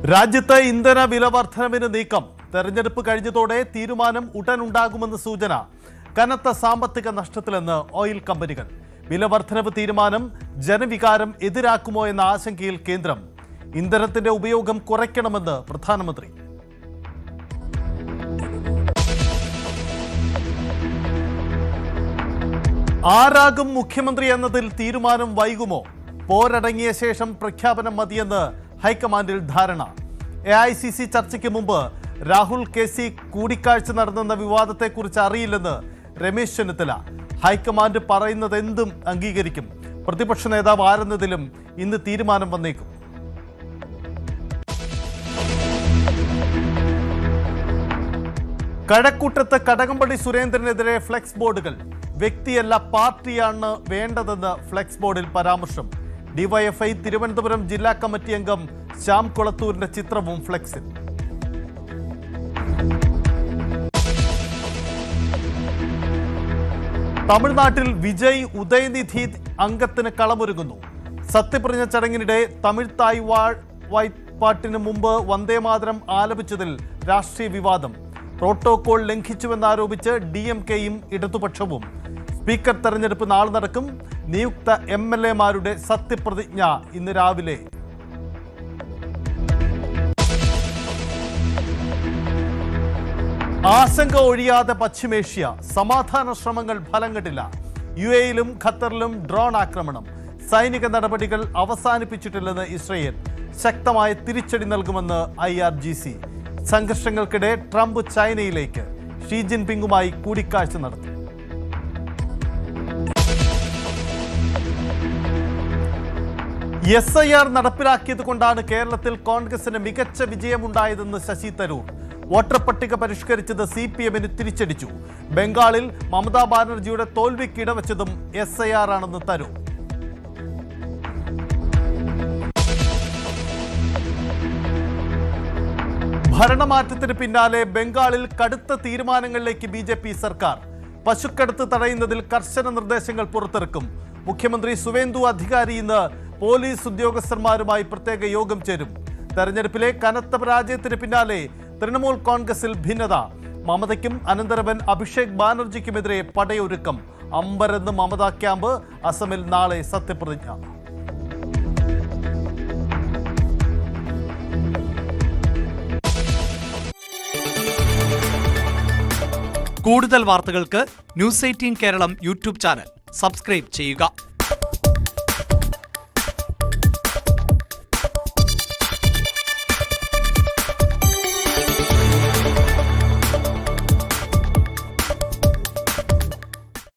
രാജ്യത്തെ ഇന്ധന വില വർധനവിന് നീക്കം. തെരഞ്ഞെടുപ്പ് കഴിഞ്ഞതോടെ തീരുമാനം ഉടനുണ്ടാകുമെന്ന് സൂചന. കനത്ത സാമ്പത്തിക നഷ്ടത്തിലെന്ന് ഓയിൽ കമ്പനികൾ. വില വർധനവ് തീരുമാനം ജനവികാരം എതിരാക്കുമോ എന്ന ആശങ്കയിൽ കേന്ദ്രം. ഇന്ധനത്തിന്റെ ഉപയോഗം കുറയ്ക്കണമെന്ന് പ്രധാനമന്ത്രി. ആരാകും മുഖ്യമന്ത്രി എന്നതിൽ തീരുമാനം വൈകുമോ? പോരടങ്ങിയ ശേഷം പ്രഖ്യാപനം മതിയെന്ന് ഹൈക്കമാൻഡിൽ ധാരണ. AICC ചർച്ചയ്ക്ക് മുമ്പ് രാഹുൽ KC കൂടിക്കാഴ്ച നടന്നെന്ന വിവാദത്തെക്കുറിച്ച് അറിയില്ലെന്ന് രമേശ് ചെന്നിത്തല. ഹൈക്കമാൻഡ് പറയുന്നതെന്തും അംഗീകരിക്കും. പ്രതിപക്ഷ നേതാവ് ആരെന്നതിലും ഇന്ന് തീരുമാനം വന്നേക്കും. കഴക്കൂട്ടത്ത് കടകംപള്ളി സുരേന്ദ്രനെതിരെ ഫ്ലെക്സ് ബോർഡുകൾ. വ്യക്തിയല്ല പാർട്ടിയാണ് വേണ്ടതെന്ന് ഫ്ലെക്സ് ബോർഡിൽ പരാമർശം. DYFI തിരുവനന്തപുരം ജില്ലാ കമ്മിറ്റി അംഗം ശ്യാം കൊളത്തൂരിന്റെ ചിത്രവും ഫ്ലെക്സിൽ. തമിഴ്നാട്ടിൽ വിജയ് ഉദയനിധി അംഗത്തിന് കളമൊരുങ്ങുന്നു. സത്യപ്രതിജ്ഞ ചടങ്ങിനിടെ തമിഴ് തായ് വായ്പാട്ടിന് മുമ്പ് വന്ദേമാതരം ആലപിച്ചതിൽ രാഷ്ട്രീയ വിവാദം. പ്രോട്ടോകോൾ ലംഘിച്ചുവെന്നാരോപിച്ച് DMKയും ഇടതുപക്ഷവും. സ്പീക്കർ തെരഞ്ഞെടുപ്പ് നാളെ നടക്കും. നിയുക്ത MLA-മാരുടെ സത്യപ്രതിജ്ഞ ഇന്ന് രാവിലെ. ആശങ്ക ഒഴിയാതെ പശ്ചിമേഷ്യ. സമാധാന ശ്രമങ്ങൾ ഫലം കണ്ടില്ല. UAE-യിലും ഖത്തറിലും ഡ്രോൺ ആക്രമണം. സൈനിക നടപടികൾ അവസാനിപ്പിച്ചിട്ടില്ലെന്ന് ഇസ്രയേൽ. ശക്തമായ തിരിച്ചടി നൽകുമെന്ന് IRGC. സംഘർഷങ്ങൾക്കിടെ ട്രംപ് ചൈനയിലേക്ക്. ഷീ ജിൻപിങ്ങുമായി കൂടിക്കാഴ്ച നടത്തി. SIR നടപ്പിലാക്കിയത് കൊണ്ടാണ് കേരളത്തിൽ കോൺഗ്രസിന് മികച്ച വിജയമുണ്ടായതെന്ന് ശശി തരൂർ. വോട്ടർ പട്ടിക പരിഷ്കരിച്ചത് CPM-ന് തിരിച്ചടിച്ചു. ബംഗാളിൽ മമതാ ബാനർജിയുടെ തോൽവിക്ക് ഇടവച്ചതും SIR ആണെന്ന് തരൂർ. ഭരണമാറ്റത്തിന് പിന്നാലെ ബംഗാളിൽ കടുത്ത തീരുമാനങ്ങളിലേക്ക് BJP സർക്കാർ. പശുക്കടത്ത് തടയുന്നതിൽ കർശന നിർദ്ദേശങ്ങൾ പുറത്തിറക്കും. മുഖ്യമന്ത്രി സുവേന്ദു അധികാരി ഇന്ന് പോലീസ് ഉദ്യോഗസ്ഥന്മാരുമായി പ്രത്യേക യോഗം ചേരും. തെരഞ്ഞെടുപ്പിലെ കനത്ത പരാജയത്തിന് പിന്നാലെ തൃണമൂൽ കോൺഗ്രസിൽ ഭിന്നത. മമതയ്ക്കും അനന്തരവൻ അഭിഷേക് ബാനർജിക്കുമെതിരെ പടയൊരുക്കം. അമ്പരന്ന് മമത ക്യാമ്പ്. അസമിൽ നാളെ സത്യപ്രതിജ്ഞ. കൂടുതൽ വാർത്തകൾക്ക് News 18 Keralam YouTube channel subscribe ചെയ്യുക.